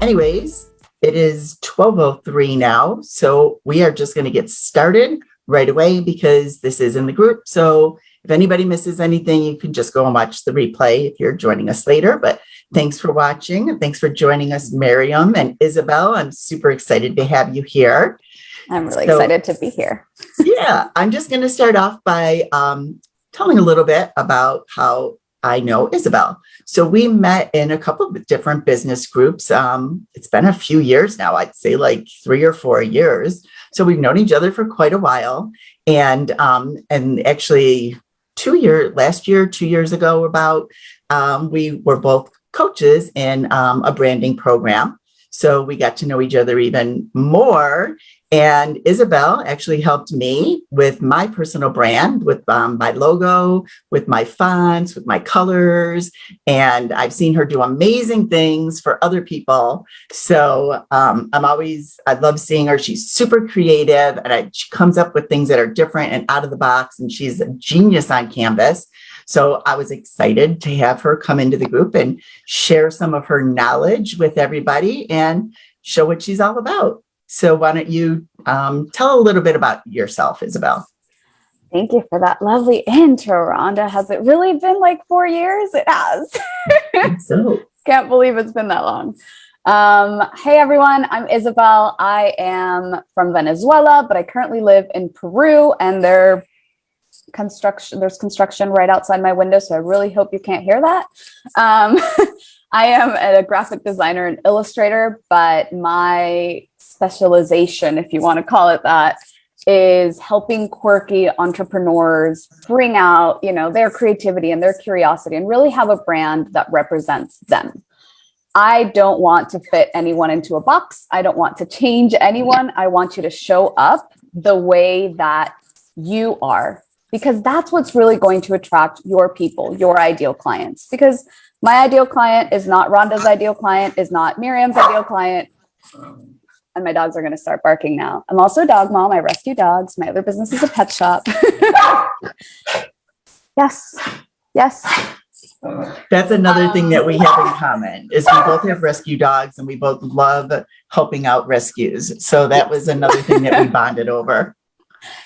Anyways, it is 12:03 now, so we are just going to get started right away because this is in the group. So if anybody misses anything, you can just go and watch the replay if you're joining us later. But thanks for watching, and thanks for joining us, Miriam and Isabel. I'm super excited to have you here. I'm really excited to be here. Yeah, I'm just going to start off by telling a little bit about how I know Isabel. So we met in a couple of different business groups. It's been a few years now, I'd say like 3 or 4 years. So we've known each other for quite a while. And actually 2 years ago about, we were both coaches in a branding program. So we got to know each other even more. And Isabel actually helped me with my personal brand, with my logo, with my fonts, with my colors. And I've seen her do amazing things for other people. So I love seeing her. She's super creative and she comes up with things that are different and out of the box. And she's a genius on Canvas. So I was excited to have her come into the group and share some of her knowledge with everybody and show what she's all about. So why don't you tell a little bit about yourself, Isabel? Thank you for that lovely intro, Rhonda. Has it really been like 4 years? It has. So. Can't believe it's been that long. Hey, everyone. I'm Isabel. I am from Venezuela, but I currently live in Peru, and there's construction right outside my window, so I really hope you can't hear that. I am a graphic designer and illustrator, but my specialization, if you want to call it that, is helping quirky entrepreneurs bring out, their creativity and their curiosity and really have a brand that represents them. I don't want to fit anyone into a box. I don't want to change anyone. I want you to show up the way that you are, because that's what's really going to attract your people, your ideal clients. Because my ideal client is not Rhonda's ideal client, is not Miriam's ideal client. And my dogs are going to start barking now. I'm also a dog mom. I rescue dogs. My other business is a pet shop. Yes. That's another thing that we have in common is we both have rescue dogs and we both love helping out rescues. So that was another thing that we bonded over.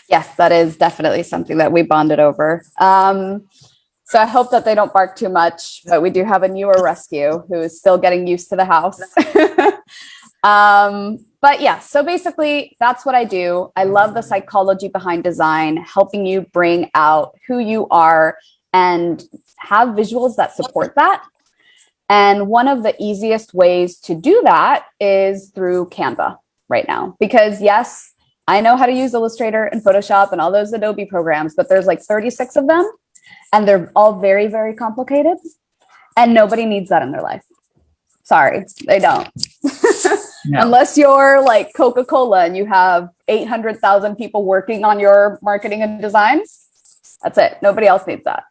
Yes, that is definitely something that we bonded over. So I hope that they don't bark too much, but we do have a newer rescue who is still getting used to the house. But yeah, so basically that's what I do. I love the psychology behind design, helping you bring out who you are and have visuals that support that. And one of the easiest ways to do that is through Canva right now, because yes, I know how to use Illustrator and Photoshop and all those Adobe programs, but there's like 36 of them and they're all very, very complicated and nobody needs that in their life. Sorry, they don't. No. Unless you're like Coca-Cola and you have 800,000 people working on your marketing and design, that's it. Nobody else needs that.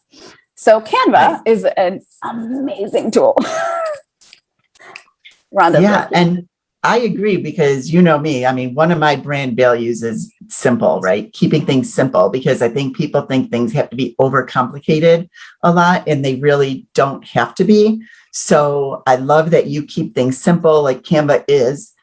So Canva is an amazing tool. Rhonda. Yeah, and I agree because you know me. I mean, one of my brand values is simple, right? Keeping things simple, because I think people think things have to be overcomplicated a lot and they really don't have to be. So I love that you keep things simple. Like Canva is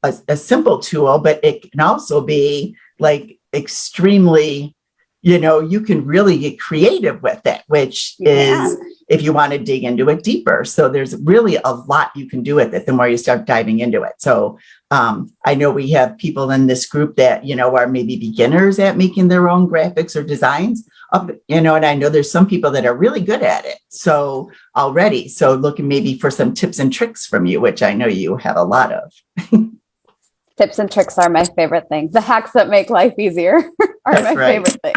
a simple tool, but it can also be like extremely, you can really get creative with it, which is if you want to dig into it deeper. So there's really a lot you can do with it the more you start diving into it. So I know we have people in this group that, are maybe beginners at making their own graphics or designs. And I know there's some people that are really good at it. So already, so looking maybe for some tips and tricks from you, which I know you have a lot of. Tips and tricks are my favorite thing. The hacks that make life easier are That's my favorite thing.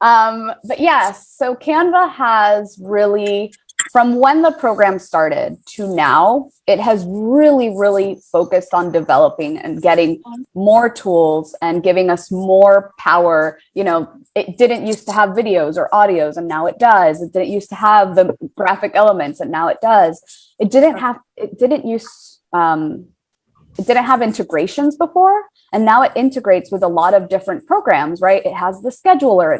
But yes, so Canva has really, from when the program started to now, it has really, really focused on developing and getting more tools and giving us more power. It didn't used to have videos or audios, and now it does. It didn't used to have the graphic elements, and now it does. It didn't have integrations before, and now it integrates with a lot of different programs, right? It has the scheduler,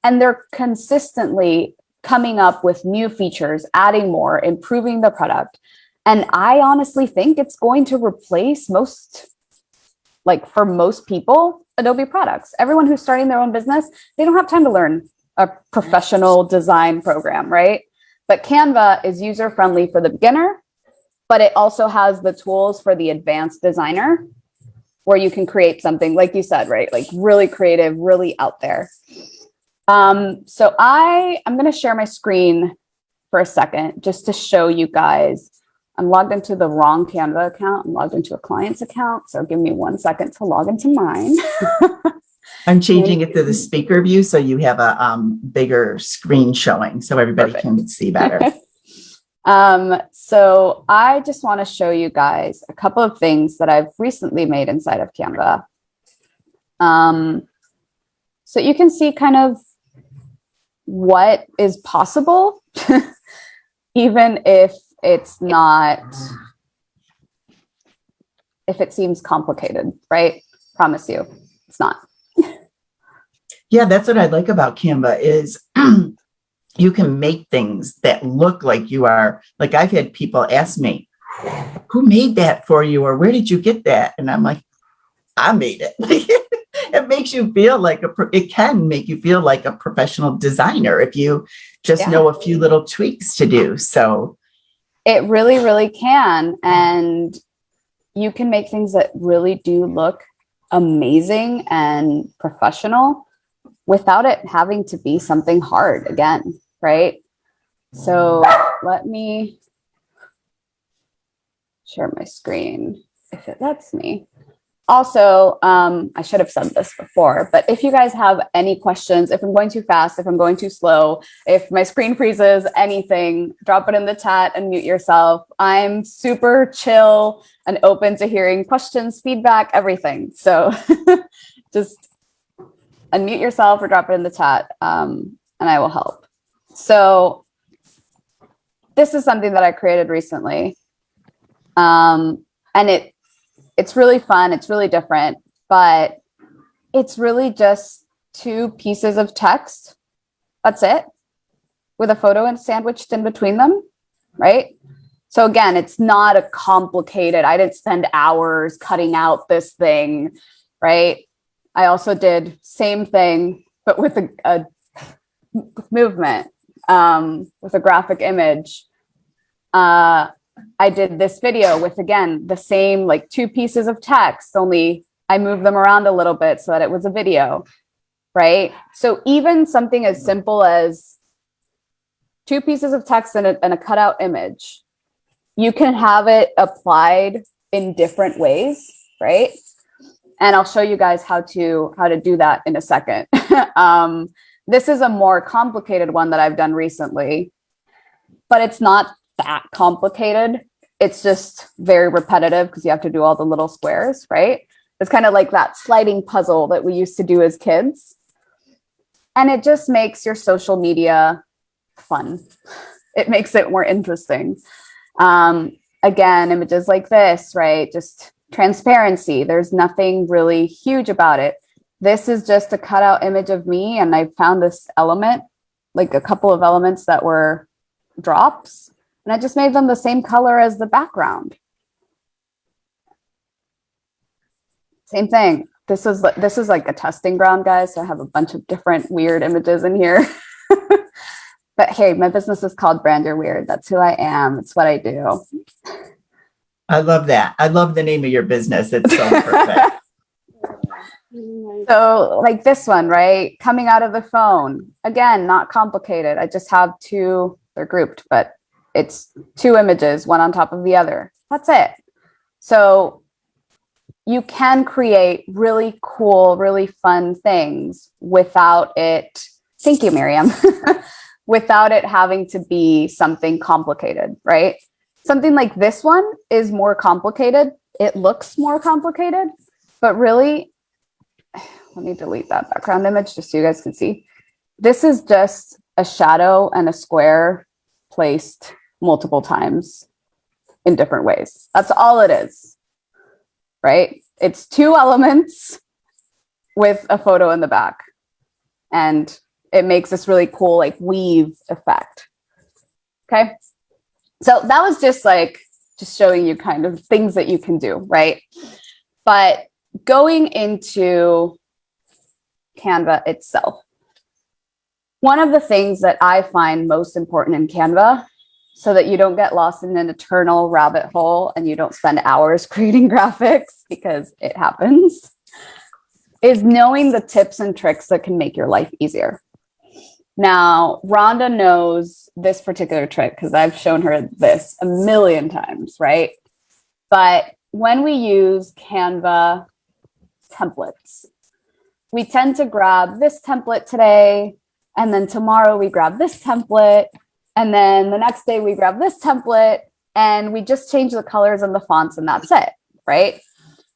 and they're consistently coming up with new features, adding more, improving the product. And I honestly think it's going to replace most, like for most people, Adobe products. Everyone who's starting their own business, they don't have time to learn a professional design program, right? But Canva is user-friendly for the beginner, but it also has the tools for the advanced designer where you can create something, like you said, right? Like really creative, really out there. So I'm going to share my screen for a second just to show you guys. I'm logged into the wrong Canva account. I'm logged into a client's account. So give me 1 second to log into mine. I'm changing it to the speaker view so you have a bigger screen showing so everybody can see better. So I just want to show you guys a couple of things that I've recently made inside of Canva. So you can see kind of what is possible, even if it's not, if it seems complicated, right? Promise you, it's not. Yeah, that's what I like about Canva is you can make things that look like you are, like I've had people ask me, who made that for you? Or where did you get that? And I'm like, I made it. It makes you feel like it can make you feel like a professional designer if you just know a few little tweaks to do. So it really, really can. And you can make things that really do look amazing and professional without it having to be something hard again, right? So let me share my screen if it lets me. Also, I should have said this before, but if you guys have any questions, if I'm going too fast, if I'm going too slow, if my screen freezes, anything, drop it in the chat and mute yourself. I'm super chill and open to hearing questions, feedback, everything. So just unmute yourself or drop it in the chat, and I will help. So this is something that I created recently. And it's really fun. It's really different, but it's really just 2 pieces of text. That's it, with a photo and sandwiched in between them, right? So again, it's not a complicated, I didn't spend hours cutting out this thing, right? I also did same thing, but with a movement, with a graphic image. I did this video with, again, the same like 2 pieces of text, only I moved them around a little bit so that it was a video, right? So even something as simple as 2 pieces of text and a cutout image, you can have it applied in different ways, right? And I'll show you guys how to do that in a second. This is a more complicated one that I've done recently, but it's not that complicated. It's just very repetitive because you have to do all the little squares, right? It's kind of like that sliding puzzle that we used to do as kids. And it just makes your social media fun. It makes it more interesting. Again, images like this, right? Just transparency. There's nothing really huge about it. This is just a cutout image of me. And I found this element, like a couple of elements that were drops. And I just made them the same color as the background. Same thing. This is like a testing ground, guys. So I have a bunch of different weird images in here. But hey, my business is called Brand Your Weird. That's who I am. It's what I do. I love that. I love the name of your business. It's so perfect. So like this one, right? Coming out of the phone. Again, not complicated. I just have 2, they're grouped, but it's 2 images, one on top of the other. That's it. So you can create really cool, really fun things without it. Thank you, Miriam. Without it having to be something complicated, right? Something like this one is more complicated. It looks more complicated, but really, let me delete that background image just so you guys can see. This is just a shadow and a square placed multiple times in different ways. That's all it is, right? It's 2 elements with a photo in the back. And it makes this really cool, like weave effect. Okay. So that was just like just showing you kind of things that you can do, right? But going into Canva itself, one of the things that I find most important in Canva, so that you don't get lost in an eternal rabbit hole and you don't spend hours creating graphics, because it happens, is knowing the tips and tricks that can make your life easier. Now, Rhonda knows this particular trick because I've shown her this a million times, right? But when we use Canva templates, we tend to grab this template today, and then tomorrow we grab this template, and then the next day we grab this template, and we just change the colors and the fonts, and that's it, right?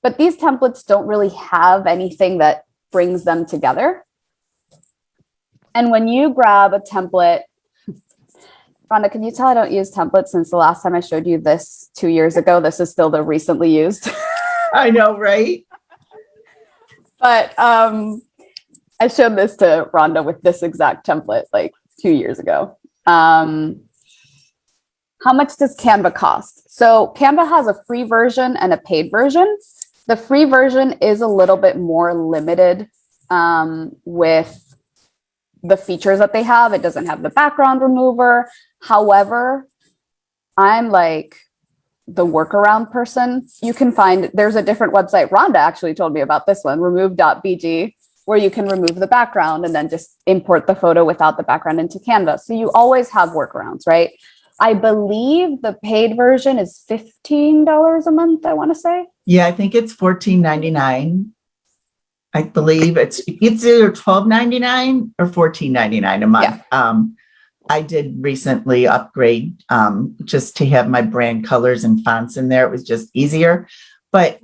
But these templates don't really have anything that brings them together. And when you grab a template, Rhonda, can you tell I don't use templates since the last time I showed you this 2 years ago? This is still the recently used. I know, right? But I showed this to Rhonda with this exact template like 2 years ago. How much does Canva cost? So Canva has a free version and a paid version. The free version is a little bit more limited with the features that they have. It doesn't have the background remover. However, I'm like the workaround person. You can find, there's a different website. Rhonda actually told me about this one, remove.bg, where you can remove the background and then just import the photo without the background into Canva. So you always have workarounds, right? I believe the paid version is $15 a month, I want to say. Yeah, I think it's $14.99. I believe it's either $12.99 or $14.99 a month. Yeah. I did recently upgrade just to have my brand colors and fonts in there. It was just easier, but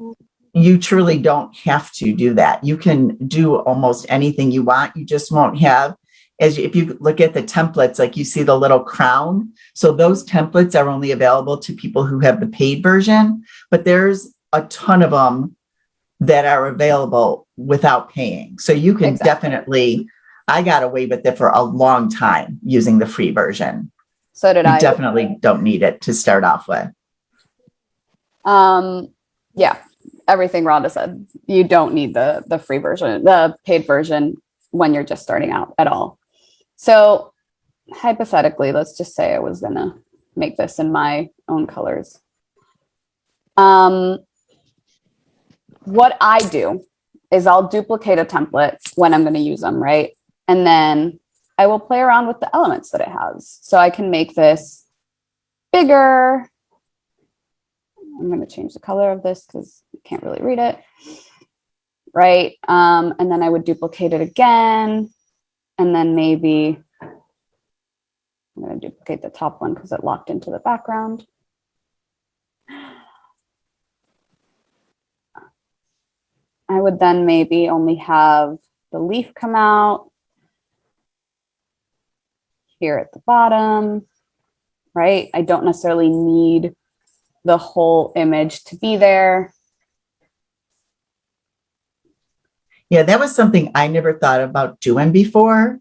you truly don't have to do that. You can do almost anything you want. You just won't have, if you look at the templates, like you see the little crown. So those templates are only available to people who have the paid version, but there's a ton of them that are available without paying. So you can definitely, I got away with it for a long time using the free version. So did I. You definitely don't need it to start off with. Yeah, everything Rhonda said. You don't need the free version, the paid version when you're just starting out at all. So hypothetically, let's just say I was gonna make this in my own colors. What I do is I'll duplicate a template when I'm going to use them, right? And then I will play around with the elements that it has. So I can make this bigger. I'm going to change the color of this because you can't really read it, right? And then I would duplicate it again. And then maybe I'm going to duplicate the top one because it locked into the background. I would then maybe only have the leaf come out here at the bottom, right? I don't necessarily need the whole image to be there. Yeah, that was something I never thought about doing before.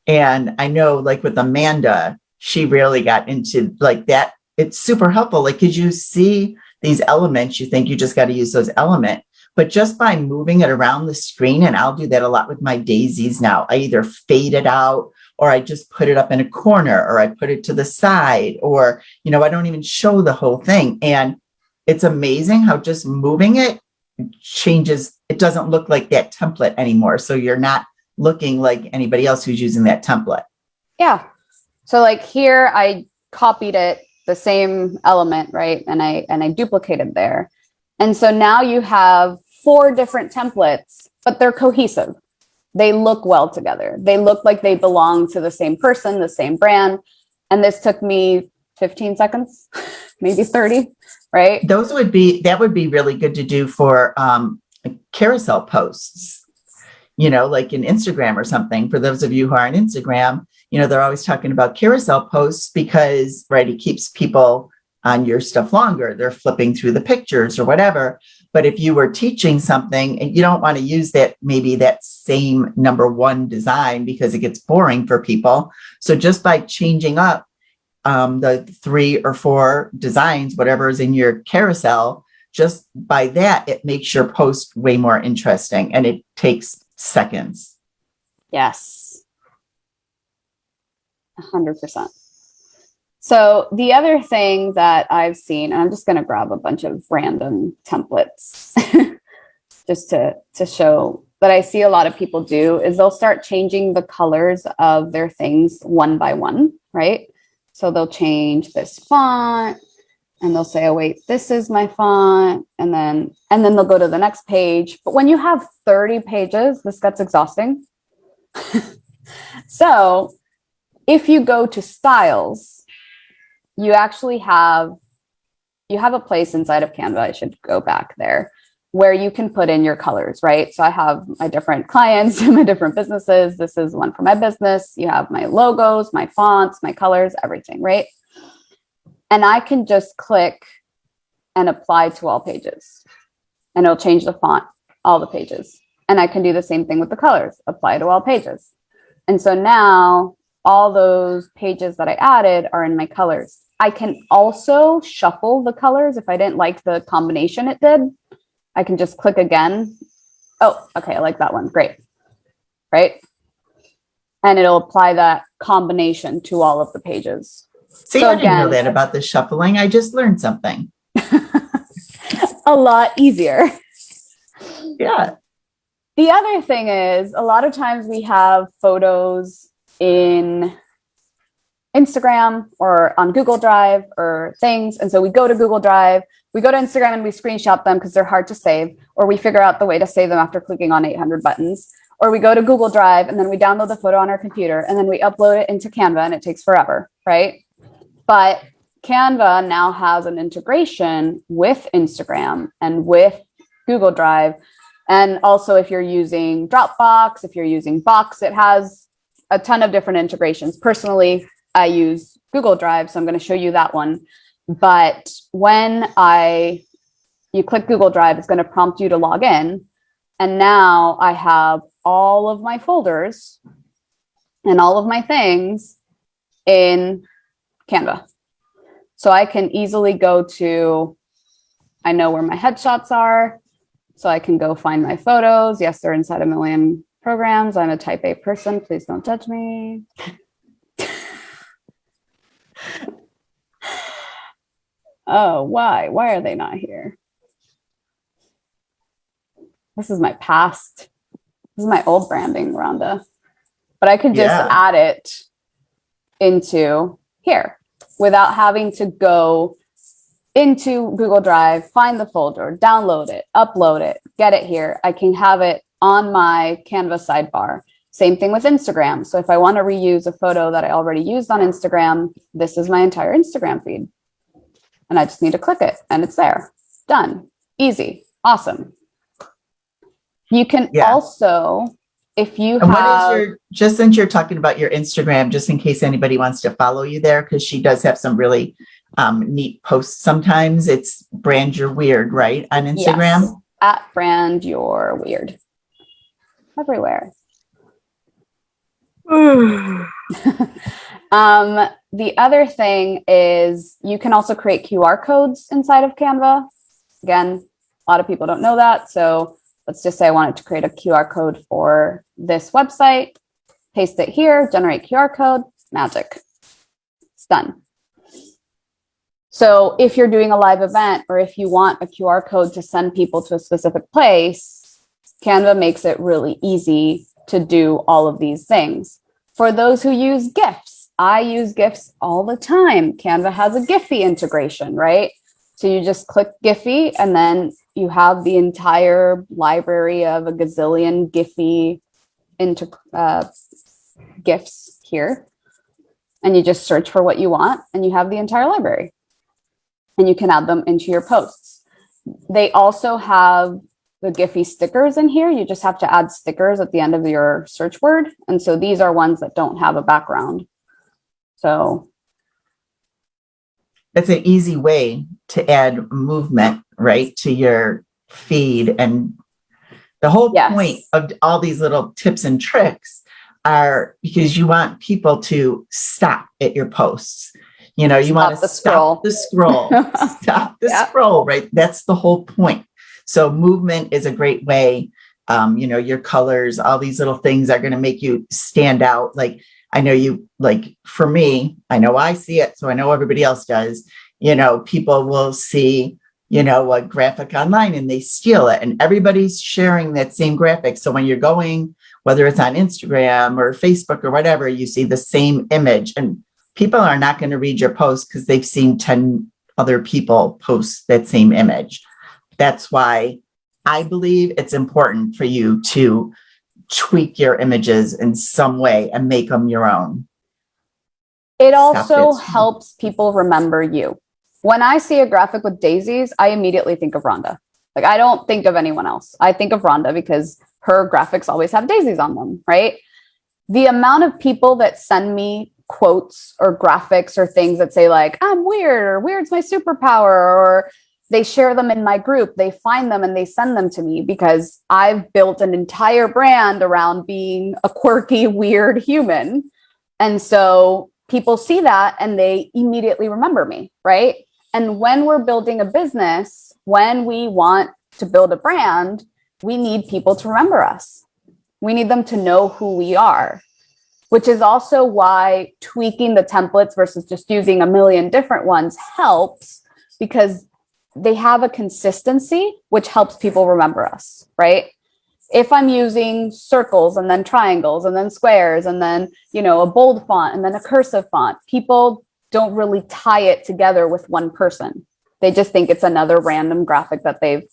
And I know like with Amanda, she really got into like that. It's super helpful. Like, cause you see these elements, you think you just got to use those elements. But just by moving it around the screen, and I'll do that a lot with my daisies now, I either fade it out or I just put it up in a corner or I put it to the side or, you know, I don't even show the whole thing. And it's amazing how just moving it changes. It doesn't look like that template anymore. So you're not looking like anybody else who's using that template. Yeah. So like here, I copied it, the same element, right? And I duplicated there. And so now you have 4 different templates, but they're cohesive. They look well together. They look like they belong to the same person, the same brand. And this took me 15 seconds, maybe 30, right? That would be really good to do for carousel posts, you know, like in Instagram or something. For those of you who are on Instagram, you know, they're always talking about carousel posts because, right, it keeps people on your stuff longer. They're flipping through the pictures or whatever. But if you were teaching something and you don't want to use that, maybe that same number 1 design because it gets boring for people. So just by changing up, the 3 or 4 designs, whatever is in your carousel, just by that, it makes your post way more interesting, and it takes seconds. Yes. 100%. So the other thing that I've seen, and I'm just going to grab a bunch of random templates just to show that I see a lot of people do, is they'll start changing the colors of their things one by one, right? So they'll change this font and they'll say, oh, wait, this is my font. And then they'll go to the next page. But when you have 30 pages, this gets exhausting. So if you go to styles, you actually have a place inside of Canva, I should go back there, where you can put in your colors, right? So I have my different clients, my different businesses. This is one for my business. You have my logos, my fonts, my colors, everything, right? And I can just click and apply to all pages, and it'll change the font, all the pages. And I can do the same thing with the colors, apply to all pages. And so now all those pages that I added are in my colors. I can also shuffle the colors if I didn't like the combination it did. I can just click again. Oh, okay, I like that one. Great. Right? And it'll apply that combination to all of the pages. See, so I didn't know that about the shuffling. I just learned something. A lot easier. Yeah. The other thing is, a lot of times we have photos in Instagram or on Google Drive or things. And so we go to Google Drive, we go to Instagram and we screenshot them because they're hard to save, or we figure out the way to save them after clicking on 800 buttons, or we go to Google Drive and then we download the photo on our computer and then we upload it into Canva and it takes forever, right? But Canva now has an integration with Instagram and with Google Drive. And also if you're using Dropbox, if you're using Box, it has a ton of different integrations. Personally, I use Google Drive, so I'm going to show you that one. But when you click Google Drive, it's going to prompt you to log in. And now I have all of my folders and all of my things in Canva. So I can easily go to, I know where my headshots are, so I can go find my photos. Yes, they're inside a million programs. I'm a type A person. Please don't judge me. Oh, why? Why are they not here? This is my past. This is my old branding, Rhonda. But I can just add it into here without having to go into Google Drive, find the folder, download it, upload it, get it here. I can have it on my Canva sidebar. Same thing with Instagram. So if I want to reuse a photo that I already used on Instagram, this is my entire Instagram feed. And I just need to click it and it's there. Done. Easy. Awesome. You can also, if you have... What is just since you're talking about your Instagram, just in case anybody wants to follow you there, because she does have some really neat posts sometimes. It's Brand Your Weird, right? On Instagram? Yes, at Brand Your Weird. Everywhere. The other thing is you can also create QR codes inside of Canva. Again, a lot of people don't know that. So let's just say I wanted to create a QR code for this website, paste it here, generate QR code, magic. It's done. So if you're doing a live event or if you want a QR code to send people to a specific place, Canva makes it really easy to do all of these things. For those who use GIFs, I use GIFs all the time. Canva has a Giphy integration, right? So you just click Giphy and then you have the entire library of a gazillion Giphy GIFs here. And you just search for what you want and you have the entire library. And you can add them into your posts. They also have the Giphy stickers in here. You just have to add stickers at the end of your search word. And so these are ones that don't have a background. So it's an easy way to add movement, right, to your feed. And the whole point of all these little tips and tricks are because you want people to stop at your posts. You want to stop the scroll, stop the scroll, right? That's the whole point. So movement is a great way. Your colors, all these little things are going to make you stand out. Like, I know you, like, for me, I know I see it, so I know everybody else does. People will see, a graphic online and they steal it, and everybody's sharing that same graphic. So when you're going, whether it's on Instagram or Facebook or whatever, you see the same image, and people are not going to read your post because they've seen 10 other people post that same image. That's why I believe it's important for you to tweak your images in some way and make them your own. It also helps people remember you. When I see a graphic with daisies, I immediately think of Rhonda. Like, I don't think of anyone else. I think of Rhonda because her graphics always have daisies on them, right? The amount of people that send me quotes or graphics or things that say like, I'm weird, or weird's my superpower, or they share them in my group, they find them and they send them to me because I've built an entire brand around being a quirky, weird human. And so people see that and they immediately remember me, right? And when we're building a business, when we want to build a brand, we need people to remember us. We need them to know who we are, which is also why tweaking the templates versus just using a million different ones helps, because they have a consistency, which helps people remember us, right? If I'm using circles and then triangles and then squares and then, a bold font and then a cursive font, people don't really tie it together with one person. They just think it's another random graphic that they've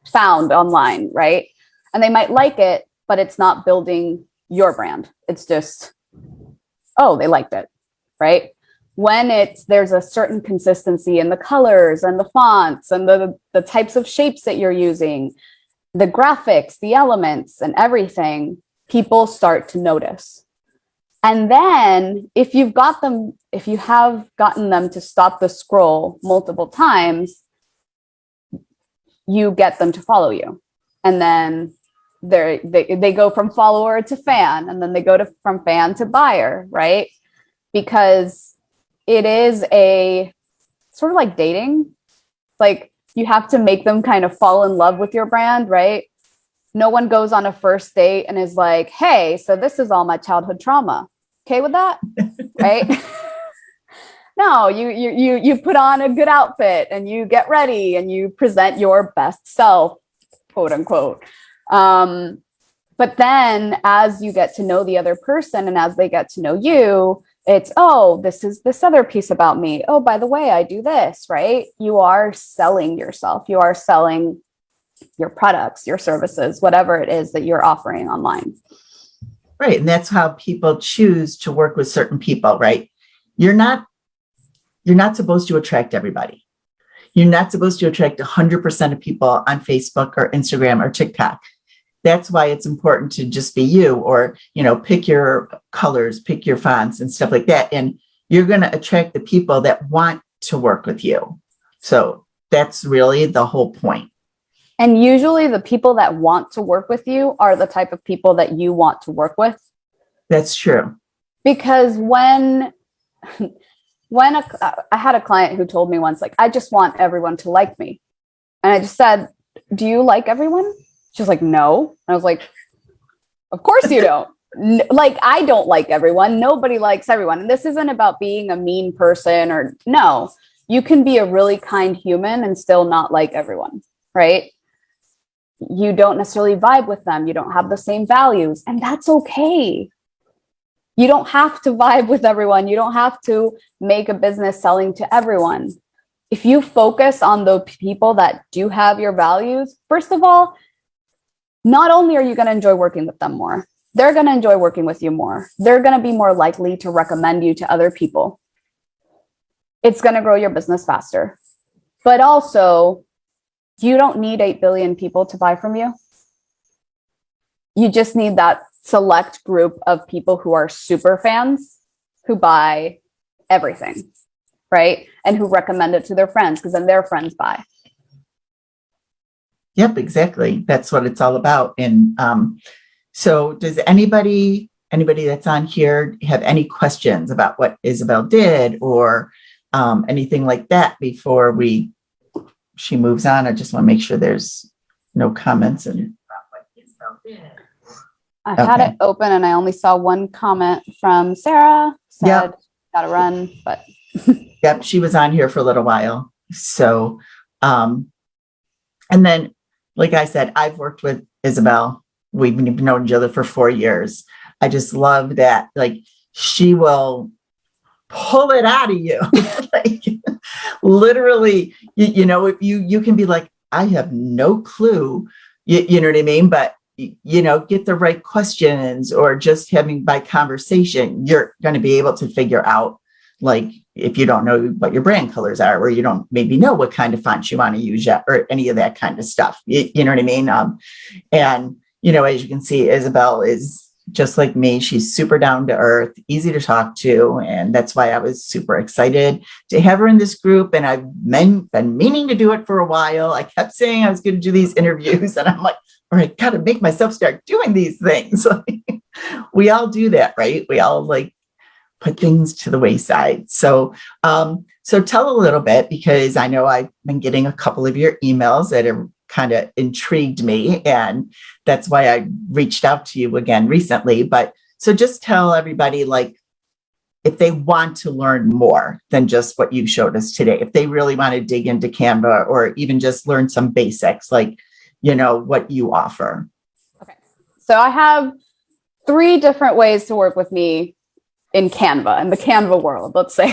found online, right? And they might like it, but it's not building your brand. It's just, oh, they liked it, right? When there's a certain consistency in the colors and the fonts and the types of shapes that you're using, the graphics, the elements and everything, people start to notice. And then if you have gotten them to stop the scroll multiple times, you get them to follow you. And then they go from follower to fan, and then they go from fan to buyer, right? Because it is a sort of like dating. Like, you have to make them kind of fall in love with your brand, right? No one goes on a first date and is like, hey, so this is all my childhood trauma. Okay with that? Right? No, you put on a good outfit and you get ready and you present your best self, quote unquote. But then as you get to know the other person and as they get to know you, it's, oh, this is this other piece about me. Oh, by the way, I do this, right? You are selling yourself. You are selling your products, your services, whatever it is that you're offering online. Right. And that's how people choose to work with certain people, right? You're not supposed to attract everybody. You're not supposed to attract 100% of people on Facebook or Instagram or TikTok. That's why it's important to just be you, or, pick your colors, pick your fonts and stuff like that. And you're going to attract the people that want to work with you. So that's really the whole point. And usually the people that want to work with you are the type of people that you want to work with. That's true. Because when I had a client who told me once, like, I just want everyone to like me. And I just said, do you like everyone? She was like, no. I was like, of course you don't. Like, I don't like everyone. Nobody likes everyone. And this isn't about being a mean person or no. You can be a really kind human and still not like everyone, right? You don't necessarily vibe with them. You don't have the same values, and that's okay. You don't have to vibe with everyone. You don't have to make a business selling to everyone. If you focus on the people that do have your values, first of all, not only are you going to enjoy working with them more, they're going to enjoy working with you more. They're going to be more likely to recommend you to other people. It's going to grow your business faster. But also, you don't need 8 billion people to buy from you. You just need that select group of people who are super fans who buy everything, right? And who recommend it to their friends, because then their friends buy. Yep, exactly. That's what it's all about. And so does anybody that's on here have any questions about what Isabelle did, or anything like that before she moves on? I just want to make sure there's no comments. And I've had it open and I only saw one comment from Sarah. Said, gotta run, but. Yep, she was on here for a little while. So, and then, like I said, I've worked with Isabelle. We've known each other for 4 years. I just love that. Like, she will pull it out of you. Like, literally, if you can be like, I have no clue, you know what I mean? But, get the right questions, or just having by conversation, you're going to be able to figure out, like, if you don't know what your brand colors are, or you don't maybe know what kind of fonts you want to use yet, or any of that kind of stuff. You know what I mean? And, as you can see, Isabelle is just like me. She's super down to earth, easy to talk to. And that's why I was super excited to have her in this group. And I've been meaning to do it for a while. I kept saying I was going to do these interviews, and I'm like, all right, got to make myself start doing these things. We all do that, right? We all put things to the wayside. So tell a little bit, because I know I've been getting a couple of your emails that have kind of intrigued me, and that's why I reached out to you again recently. But so just tell everybody, if they want to learn more than just what you showed us today, if they really want to dig into Canva, or even just learn some basics, what you offer. Okay. So I have 3 different ways to work with me in Canva, in the Canva world, let's say,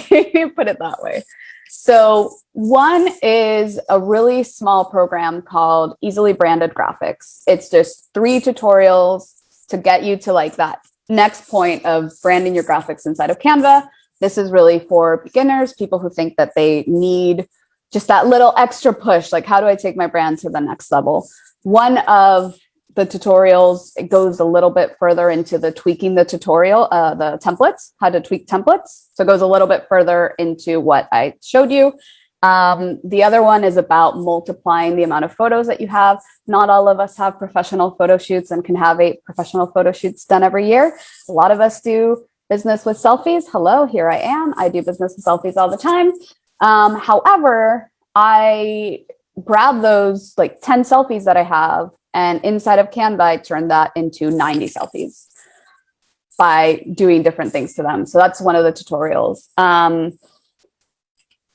put it that way. So one is a really small program called Easily Branded Graphics. It's just 3 tutorials to get you to that next point of branding your graphics inside of Canva. This is really for beginners, people who think that they need just that little extra push. Like, how do I take my brand to the next level? One of the tutorials, it goes a little bit further into the tweaking the tutorial, the templates, how to tweak templates. So it goes a little bit further into what I showed you. The other one is about multiplying the amount of photos that you have. Not all of us have professional photo shoots and can have 8 professional photo shoots done every year. A lot of us do business with selfies. Hello, here I am. I do business with selfies all the time. However, I grab those 10 selfies that I have, and inside of Canva, I turn that into 90 selfies by doing different things to them. So that's one of the tutorials. And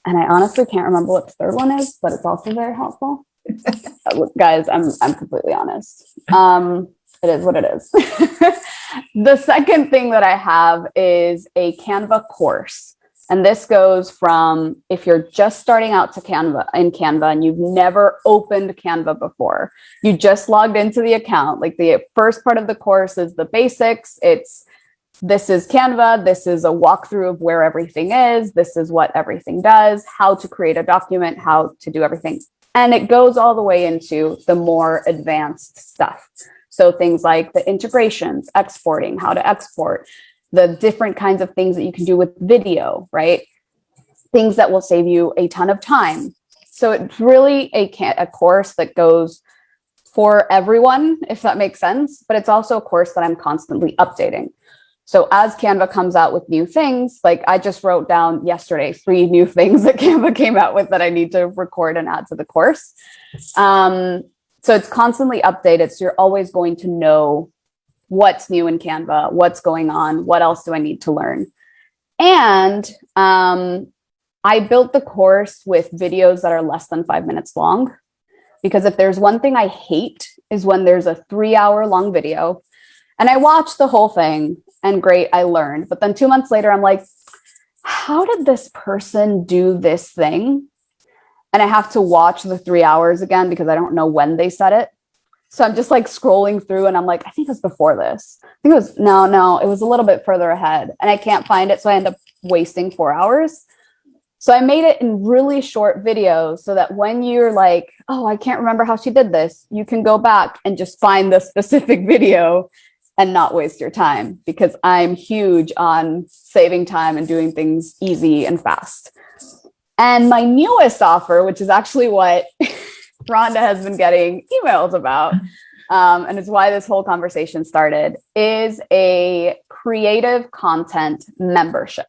I honestly can't remember what the third one is, but it's also very helpful. Guys, I'm completely honest. It is what it is. The second thing that I have is a Canva course. And this goes from, if you're just starting out in Canva and you've never opened Canva before, you just logged into the account. The first part of the course is the basics. This is Canva. This is a walkthrough of where everything is. This is what everything does, how to create a document, how to do everything. And it goes all the way into the more advanced stuff. So things like the integrations, exporting, how to export, the different kinds of things that you can do with video, right? Things that will save you a ton of time. So it's really a course that goes for everyone, if that makes sense. But it's also a course that I'm constantly updating. So as Canva comes out with new things, I just wrote down yesterday 3 new things that Canva came out with that I need to record and add to the course. So it's constantly updated. So you're always going to know what's new in Canva, what's going on, what else do I need to learn. And I built the course with videos that are less than 5 minutes long, because if there's one thing I hate is when there's a 3-hour long video and I watched the whole thing and great, I learned. But then 2 months later, I'm like, how did this person do this thing? And I have to watch the 3 hours again because I don't know when they said it. So I'm just scrolling through and I'm like, I think it was before this. I think it was, no, it was a little bit further ahead and I can't find it. So I end up wasting 4 hours. So I made it in really short videos so that when you're like, oh, I can't remember how she did this, you can go back and just find the specific video and not waste your time, because I'm huge on saving time and doing things easy and fast. And my newest offer, which is actually what Rhonda has been getting emails about, and it's why this whole conversation started, is a creative content membership.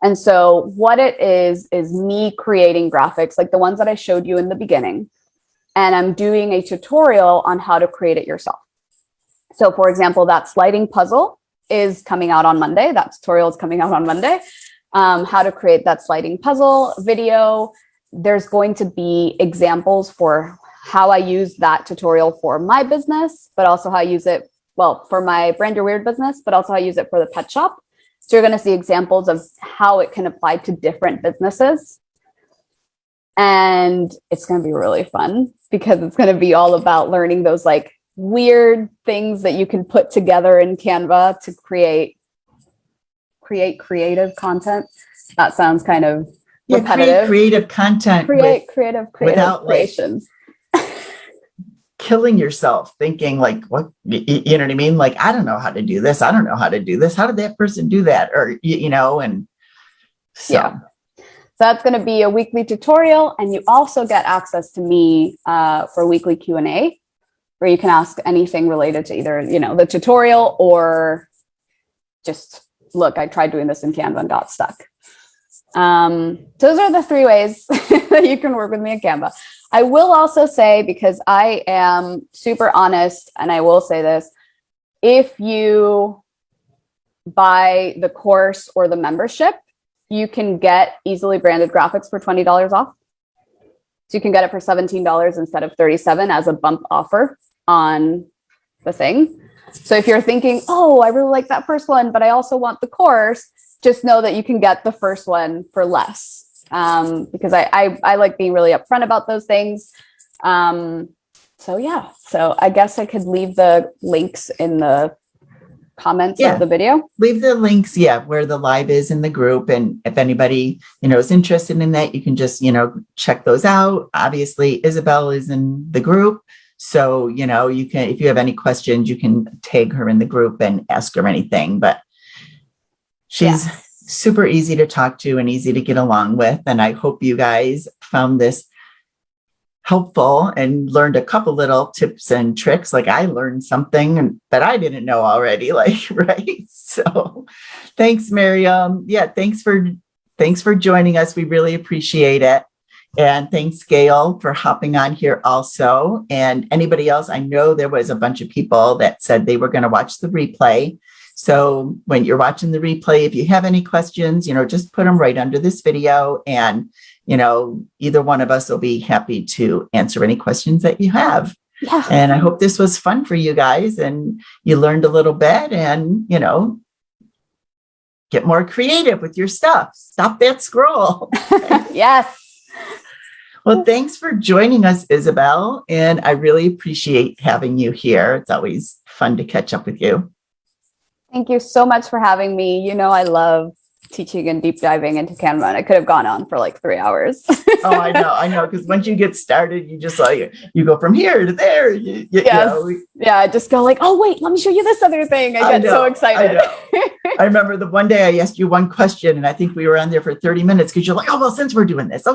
And so what it is me creating graphics like the ones that I showed you in the beginning. And I'm doing a tutorial on how to create it yourself. So for example, that sliding puzzle is coming out on Monday. That tutorial is coming out on Monday. How to create that sliding puzzle video. There's going to be examples for how I use that tutorial for my business, but also how I use it, well, for my Brand Your Weird business, but also how I use it for the pet shop. So you're going to see examples of how it can apply to different businesses. And it's going to be really fun because it's going to be all about learning those like weird things that you can put together in Canva to create creative content. That sounds kind of repetitive. Creative content. Create creative creations. Killing yourself thinking like, what, you know what I mean? Like, I don't know how to do this. I don't know how to do this. How did that person do that? Or, and so. Yeah. So that's going to be a weekly tutorial. And you also get access to me for weekly Q&A, where you can ask anything related to either, the tutorial or just, look, I tried doing this in Canva and got stuck. Those are the 3 ways that you can work with me in Canva. I will also say, because I am super honest, and I will say this, if you buy the course or the membership, you can get easily branded graphics for $20 off. So you can get it for $17 instead of $37 as a bump offer on the thing. So if you're thinking, oh, I really like that first one, but I also want the course, just know that you can get the first one for less. Because I like being really upfront about those things. So yeah, so I guess I could leave the links in the comments of the video. Leave the links, where the live is in the group. And if anybody, is interested in that, you can just, check those out. Obviously, Isabelle is in the group. So, you can, if you have any questions, you can tag her in the group and ask her anything. But she's super easy to talk to and easy to get along with. And I hope you guys found this helpful and learned a couple little tips and tricks. Like I learned something that I didn't know already, right? So thanks, Miriam. Yeah. Thanks for joining us. We really appreciate it. And thanks, Gail, for hopping on here also. And anybody else, I know there was a bunch of people that said they were going to watch the replay. So when you're watching the replay, if you have any questions, just put them right under this video. And, either one of us will be happy to answer any questions that you have. Yeah. And I hope this was fun for you guys and you learned a little bit and, get more creative with your stuff. Stop that scroll. Yes. Well, thanks for joining us, Isabelle. And I really appreciate having you here. It's always fun to catch up with you. Thank you so much for having me. I love teaching and deep diving into Canva, and I could have gone on for like 3 hours. Oh, I know. Because once you get started, you just you go from here to there. Yeah, I just go like, oh, wait, let me show you this other thing. I get so excited. I remember the one day I asked you one question, and I think we were on there for 30 minutes because you're like, oh, well, since we're doing this.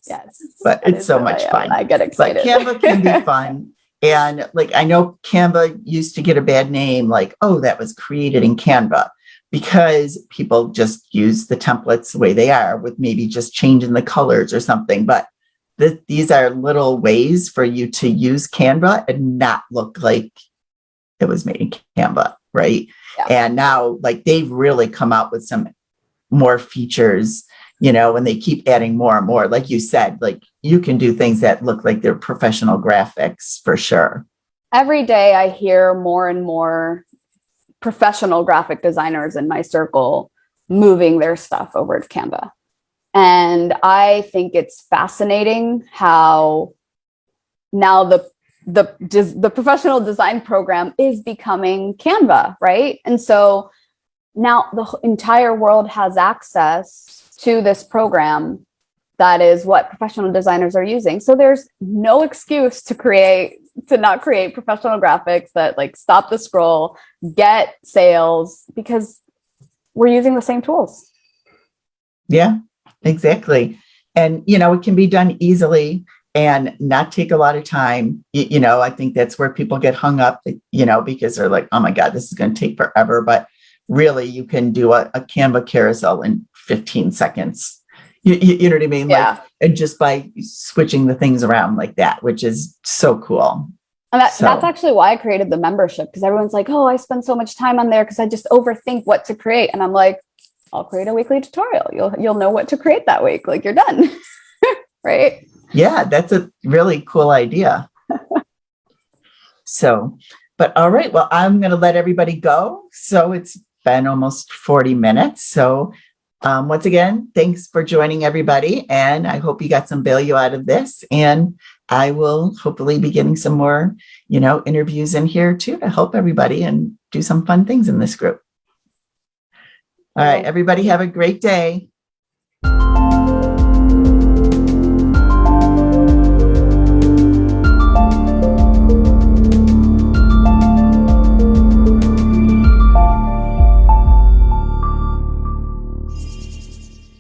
Yes. But it's so much fun. I get excited. But Canva can be fun. And I know Canva used to get a bad name, like, oh, that was created in Canva, because people just use the templates the way they are with maybe just changing the colors or something. But these are little ways for you to use Canva and not look like it was made in Canva, right? Yeah. And now they've really come out with some more features, and they keep adding more and more. Like you said, you can do things that look like they're professional graphics for sure. Every day I hear more and more professional graphic designers in my circle moving their stuff over to Canva. And I think it's fascinating how now the professional design program is becoming Canva, right? And so now the entire world has access to this program that is what professional designers are using. So there's no excuse to not create professional graphics that stop the scroll, get sales, because we're using the same tools. Yeah, exactly. And, it can be done easily and not take a lot of time. I think that's where people get hung up, because they're like, oh my God, this is going to take forever. But really you can do a Canva carousel in 15 seconds. You know what I mean? Yeah. Like, and just by switching the things around like that, which is so cool. And that's actually why I created the membership, because everyone's like, oh, I spend so much time on there because I just overthink what to create. And I'm like, I'll create a weekly tutorial. You'll know what to create that week. Like, you're done. Right? Yeah, that's a really cool idea. So, but all right, well, I'm going to let everybody go. So it's been almost 40 minutes. So once again, thanks for joining everybody. And I hope you got some value out of this. And I will hopefully be getting some more, interviews in here too, to help everybody and do some fun things in this group. All right, everybody have a great day.